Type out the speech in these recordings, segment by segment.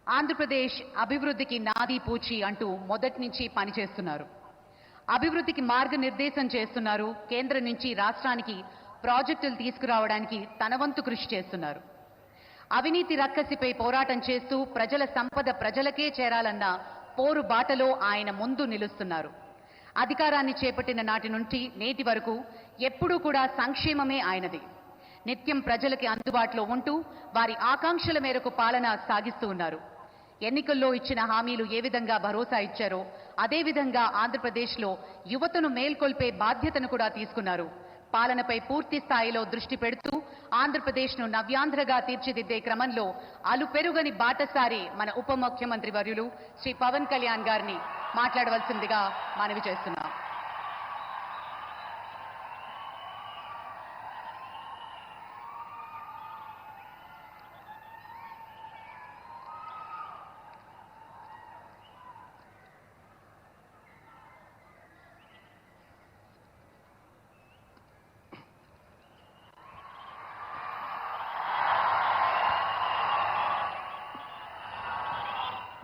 ఆంధ్రప్రదేశ్ అభివృద్ధికి నాది పూచి అంటూ మొదటి నుంచి పనిచేస్తున్నారు. అభివృద్ధికి మార్గనిర్దేశం చేస్తున్నారు. కేంద్రం నుంచి రాష్ట్రానికి ప్రాజెక్టులు తీసుకురావడానికి తన వంతు కృషి చేస్తున్నారు. అవినీతి రక్కసిపై పోరాటం చేస్తూ ప్రజల సంపద ప్రజలకే చేరాలన్న పోరు బాటలో ఆయన ముందు నిలుస్తున్నారు. అధికారాన్ని చేపట్టిన నాటి నుంచి నేటి వరకు ఎప్పుడూ కూడా సంక్షేమమే ఆయనది. నిత్యం ప్రజలకి అందుబాటులో ఉంటూ వారి ఆకాంక్షల మేరకు పాలన సాగిస్తూ ఉన్నారు. ఎన్నికల్లో ఇచ్చిన హామీలు ఏ విధంగా భరోసా ఇచ్చారో అదే విధంగా ఆంధ్రప్రదేశ్లో యువతను మేల్కొల్పే బాధ్యతను కూడా తీసుకున్నారు. పాలనపై పూర్తి స్థాయిలో దృష్టి పెడుతూ ఆంధ్రప్రదేశ్ను నవ్యాంధ్రగా తీర్చిదిద్దే క్రమంలో అలుపెరుగని బాటసారి మన ఉప ముఖ్యమంత్రి వర్యులు శ్రీ పవన్ కళ్యాణ్ గారిని మాట్లాడవలసిందిగా మనవి చేస్తున్నాం.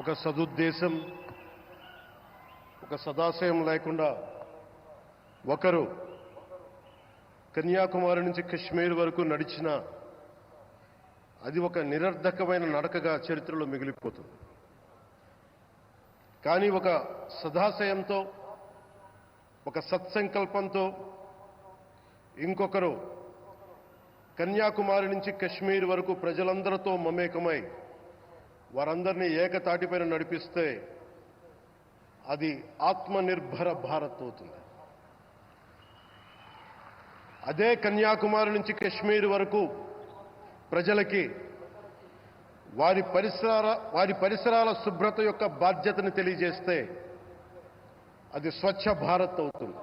ఒక సదుద్దేశం, ఒక సదాశయం లేకుండా ఒకరు కన్యాకుమారి నుంచి కశ్మీర్ వరకు నడిచిన అది ఒక నిరర్ధకమైన నడకగా చరిత్రలో మిగిలిపోతుంది. కానీ ఒక సదాశయంతో, ఒక సత్సంకల్పంతో ఇంకొకరు కన్యాకుమారి నుంచి కశ్మీర్ వరకు ప్రజలందరితో మమేకమై వారందరినీ ఏకతాటిపైన నడిపిస్తే అది ఆత్మనిర్భర భారత్ అవుతుంది. అదే కన్యాకుమారి నుంచి కశ్మీర్ వరకు ప్రజలకి వారి పరిసరాల శుభ్రత యొక్క బాధ్యతను తెలియజేస్తే అది స్వచ్ఛ భారత్ అవుతుంది.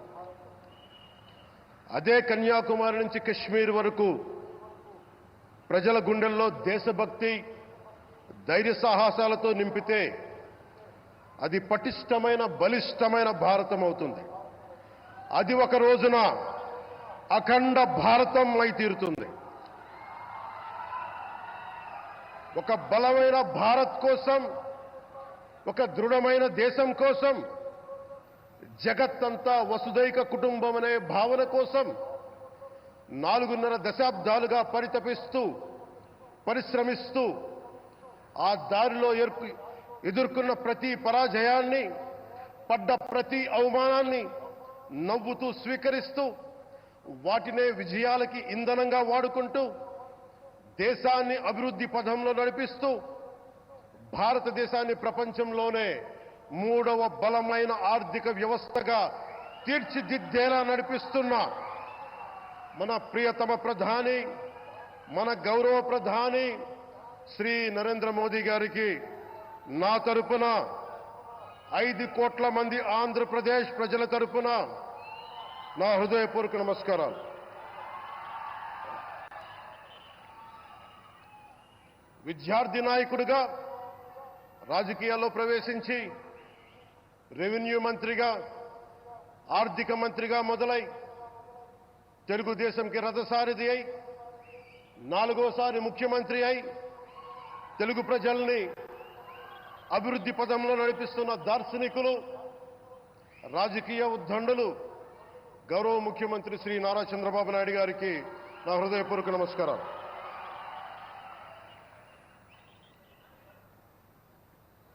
అదే కన్యాకుమారి నుంచి కశ్మీర్ వరకు ప్రజల గుండెల్లో దేశభక్తి, ధైర్య సాహసాలతో నింపితే అది పటిష్టమైన, బలిష్టమైన భారతం అవుతుంది. అది ఒక రోజున అఖండ భారతం అయి తీరుతుంది. ఒక బలమైన భారత్ కోసం, ఒక దృఢమైన దేశం కోసం, జగత్తంతా వసుదైక కుటుంబం అనే భావన కోసం 4.5 దశాబ్దాలుగా పరితపిస్తూ, పరిశ్రమిస్తూ ఆ దారిలో ఎదుర్కొన్న ప్రతి పరాజయాన్ని, పడ్డ ప్రతి అవమానాన్ని నవ్వుతూ స్వీకరిస్తూ వాటినే విజయాలకి ఇంధనంగా వాడుకుంటూ దేశాన్ని అభివృద్ధి పథంలో నడిపిస్తూ భారతదేశాన్ని ప్రపంచంలోనే 3వ బలమైన ఆర్థిక వ్యవస్థగా తీర్చిదిద్దేలా నడిపిస్తున్న మన ప్రియతమ ప్రధాని, మన గౌరవ ప్రధాని శ్రీ నరేంద్ర మోదీ గారికి నా తరపున 5 కోట్ల మంది ఆంధ్రప్రదేశ్ ప్రజల తరపున నా హృదయపూర్వక నమస్కారాలు. విద్యార్థి నాయకుడిగా రాజకీయాల్లో ప్రవేశించి రెవెన్యూ మంత్రిగా, ఆర్థిక మంత్రిగా మొదలై తెలుగుదేశంకి రథసారథి అయి 4వసారి ముఖ్యమంత్రి అయి తెలుగు ప్రజల్ని అభివృద్ధి పదంలో నడిపిస్తున్న దార్శనికులు, రాజకీయ ఉద్దండులు గౌరవ ముఖ్యమంత్రి శ్రీ నారా చంద్రబాబు నాయుడు గారికి నా హృదయపూర్వక నమస్కారాలు.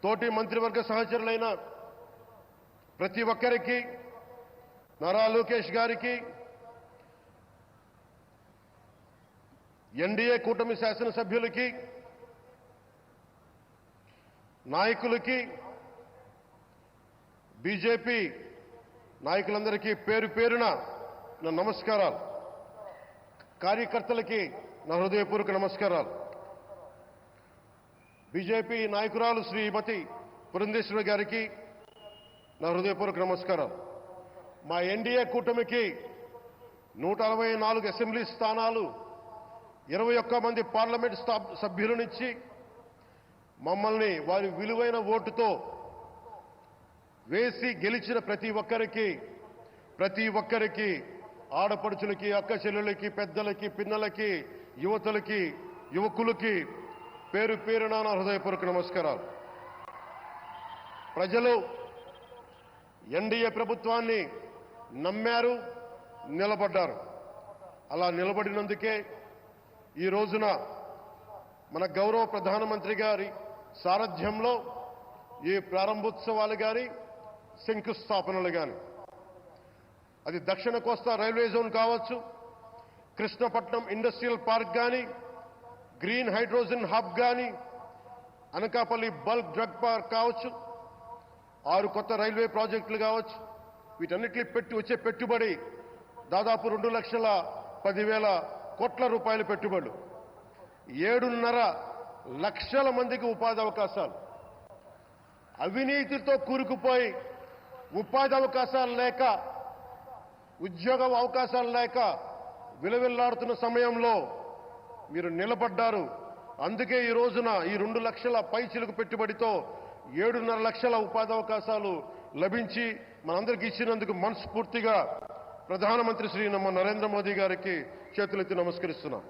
తోటి మంత్రివర్గ సహచరులైన ప్రతి ఒక్కరికి, నారా లోకేష్ గారికి, ఎన్డీఏ కూటమి శాసనసభ్యులకి, నాయకులకి, బీజేపీ నాయకులందరికీ పేరు పేరున నా నమస్కారాలు. కార్యకర్తలకి నా హృదయపూర్వక నమస్కారాలు. బీజేపీ నాయకురాలు శ్రీమతి పురంధేశ్వరి గారికి నా హృదయపూర్వక నమస్కారాలు. మా ఎన్డీఏ కూటమికి 164 అసెంబ్లీ స్థానాలు, 21 మంది పార్లమెంట్ సభ్యులనిచ్చి మమ్మల్ని వారి విలువైన ఓటుతో వేసి గెలిచిన ప్రతి ఒక్కరికి ఆడపడుచులకి, అక్క చెల్లెళ్ళకి, పెద్దలకి, పిన్నలకి, యువతులకి, యువకులకి పేరు పేరున నా హృదయపూర్వక నమస్కారాలు. ప్రజలు ఎన్డీఏ ప్రభుత్వాన్ని నమ్మారు, నిలబడ్డారు. అలా నిలబడినందుకే ఈ రోజున మన గౌరవ ప్రధానమంత్రి గారి సారథ్యంలో ఈ ప్రారంభోత్సవాలు కానీ శంకుస్థాపనలు కానీ, అది దక్షిణ కోస్తా రైల్వే జోన్ కావచ్చు, కృష్ణపట్నం ఇండస్ట్రియల్ పార్క్ కానీ, గ్రీన్ హైడ్రోజన్ హబ్ కానీ, అనకాపల్లి బల్క్ డ్రగ్ పార్క్ కావచ్చు, 6 కొత్త రైల్వే ప్రాజెక్టులు కావచ్చు, వీటన్నిటిని వచ్చే పెట్టుబడి దాదాపు 2,10,000 కోట్ల రూపాయల పెట్టుబడులు, 7.5 లక్షల మందికి ఉపాధి అవకాశాలు. అవినీతితో కూరుకుపోయి ఉపాధి అవకాశాలు లేక, ఉద్యోగ అవకాశాలు లేక విలవిల్లాడుతున్న సమయంలో మీరు నిలబడ్డారు. అందుకే ఈ రోజున ఈ 2 లక్షల పైచిలుకు పెట్టుబడితో 7.5 లక్షల ఉపాధి అవకాశాలు లభించి మనందరికీ ఇచ్చినందుకు మనస్ఫూర్తిగా ప్రధానమంత్రి శ్రీ నరేంద్ర మోదీ గారికి చేతులెత్తి నమస్కరిస్తున్నాం.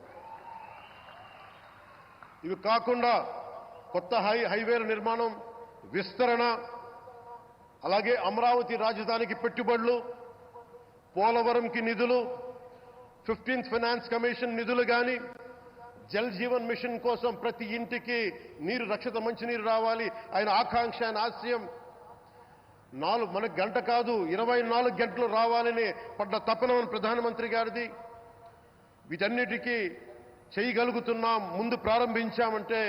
ఇవి కాకుండా కొత్త హైవేల నిర్మాణం, విస్తరణ, అలాగే అమరావతి రాజధానికి పెట్టుబడులు, పోలవరంకి నిధులు, 15th ఫైనాన్స్ కమిషన్ నిధులు కానీ, జల్ జీవన్ మిషన్ కోసం ప్రతి ఇంటికి నీరు, రక్షిత మంచినీరు రావాలి, ఆయన ఆకాంక్ష, ఆయన ఆశయం. మనకు గంట కాదు 24 గంటలు రావాలని పడ్డ తపన ప్రధానమంత్రి గారిది. వీటన్నిటికీ చేయగలుగుతున్నాం, ముందు ప్రారంభించామంటే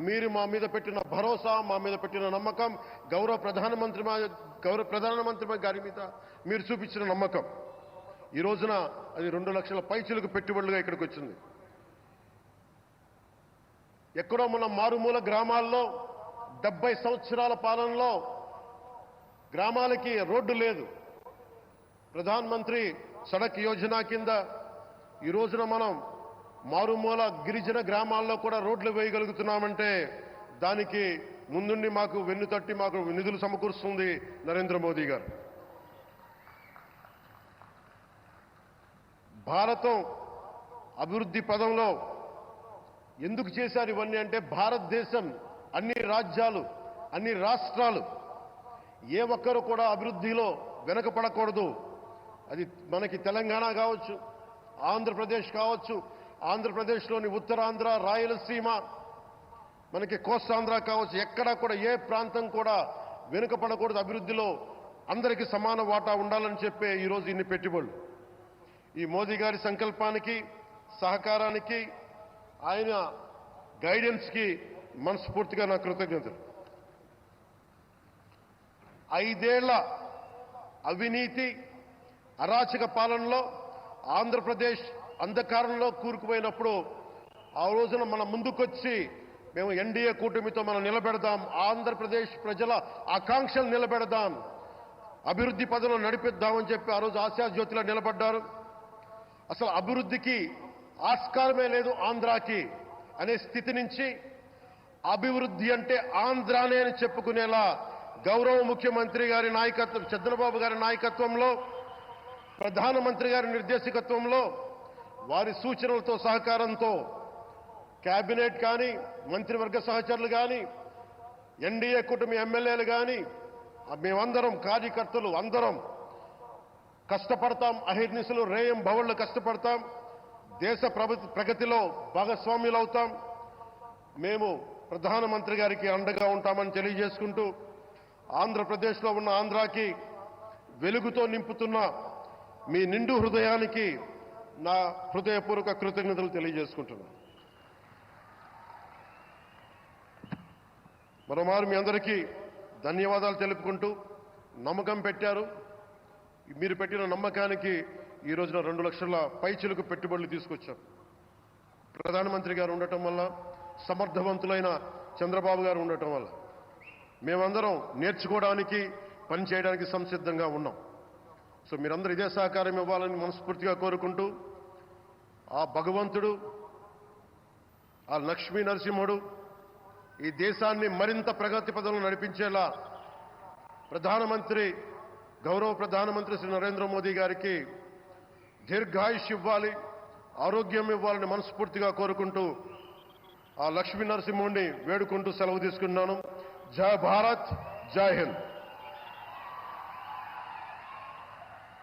మీరు మా మీద పెట్టిన భరోసా, మా మీద పెట్టిన నమ్మకం, గౌరవ ప్రధానమంత్రి గారి మీద మీరు చూపించిన నమ్మకం. ఈ రోజున అది 2 లక్షల పైచిలకు పెట్టుబడులుగా ఇక్కడికి వచ్చింది. ఎక్కడో మన మారుమూల గ్రామాల్లో 70 సంవత్సరాల పాలనలో గ్రామాలకి రోడ్డు లేదు. ప్రధాన్ మంత్రి సడక్ యోజన కింద ఈ రోజున మనం మారుమూల గిరిజన గ్రామాల్లో కూడా రోడ్లు వేయగలుగుతున్నామంటే దానికి ముందుండి మాకు వెన్నుతట్టి మాకు నిధులు సమకూరుస్తుంది నరేంద్ర మోదీ గారు. భారతం అభివృద్ధి పదంలో ఎందుకు చేశారు ఇవన్నీ అంటే, భారతదేశం అన్ని రాజ్యాలు, అన్ని రాష్ట్రాలు ఏ ఒక్కరు కూడా అభివృద్ధిలో వెనకపడకూడదు. అది మనకి తెలంగాణ కావచ్చు, ఆంధ్రప్రదేశ్ కావచ్చు, ఆంధ్రప్రదేశ్లోని ఉత్తరాంధ్ర, రాయలసీమ, మనకి కోస్తాంధ్ర కావచ్చు, ఎక్కడా కూడా ఏ ప్రాంతం కూడా వెనుకపడకూడదు. అభివృద్ధిలో అందరికీ సమాన వాటా ఉండాలని చెప్పే ఈరోజు ఇన్ని పెట్టుబడులు. ఈ మోదీ గారి సంకల్పానికి, సహకారానికి, ఆయన గైడెన్స్కి మనస్ఫూర్తిగా నా కృతజ్ఞతలు. 5 ఏళ్ల అవినీతి, అరాచక పాలనలో ఆంధ్రప్రదేశ్ అంధకారంలో కూరుకుపోయినప్పుడు ఆ రోజున మన ముందుకొచ్చి మేము ఎన్డీఏ కూటమితో మనం నిలబెడదాం, ఆంధ్రప్రదేశ్ ప్రజల ఆకాంక్షలు నిలబెడదాం, అభివృద్ధి పదంలో నడిపిద్దామని చెప్పి ఆ రోజు ఆశాజ్యోతిలో నిలబడ్డారు. అసలు అభివృద్ధికి ఆస్కారమే లేదు ఆంధ్రాకి అనే స్థితి నుంచి అభివృద్ధి అంటే ఆంధ్రానే అని చెప్పుకునేలా గౌరవ ముఖ్యమంత్రి గారి నాయకత్వం, చంద్రబాబు గారి నాయకత్వంలో, ప్రధానమంత్రి గారి నిర్దేశకత్వంలో, వారి సూచనలతో, సహకారంతో కేబినెట్ కానీ, మంత్రివర్గ సహచరులు కానీ, ఎన్డీఏ కూటమి ఎమ్మెల్యేలు కానీ, మేమందరం కార్యకర్తలు అందరం కష్టపడతాం. అహిర్నిశలు రేయం భవళ్లు కష్టపడతాం. దేశ ప్రగతిలో భాగస్వామ్యులు అవుతాం. మేము ప్రధానమంత్రి గారికి అండగా ఉంటామని తెలియజేసుకుంటూ, ఆంధ్రప్రదేశ్లో ఉన్న ఆంధ్రాకి వెలుగుతో నింపుతున్న మీ నిండు హృదయానికి నా హృదయపూర్వక కృతజ్ఞతలు తెలియజేసుకుంటున్నాను. మరోమారు మీ అందరికీ ధన్యవాదాలు తెలుపుకుంటూ, నమ్మకం పెట్టారు. మీరు పెట్టిన నమ్మకానికి ఈ రోజున 2 లక్షల పైచిలకు పెట్టుబడులు తీసుకొచ్చాం. ప్రధానమంత్రి గారు ఉండటం వల్ల, సమర్థవంతులైన చంద్రబాబు గారు ఉండటం వల్ల మేమందరం నేర్చుకోవడానికి, పనిచేయడానికి సంసిద్ధంగా ఉన్నాం. సో మీరందరూ ఇదే సహకారం ఇవ్వాలని మనస్ఫూర్తిగా కోరుకుంటూ, ఆ భగవంతుడు, ఆ లక్ష్మీ నరసింహుడు ఈ దేశాన్ని మరింత ప్రగతి పదంలో నడిపించేలా గౌరవ ప్రధానమంత్రి శ్రీ నరేంద్ర మోదీ గారికి దీర్ఘాయుష్ ఇవ్వాలి, ఆరోగ్యం ఇవ్వాలని మనస్ఫూర్తిగా కోరుకుంటూ ఆ లక్ష్మీ నరసింహుడిని వేడుకుంటూ సెలవు తీసుకున్నాను. జై భారత్, జై హింద్.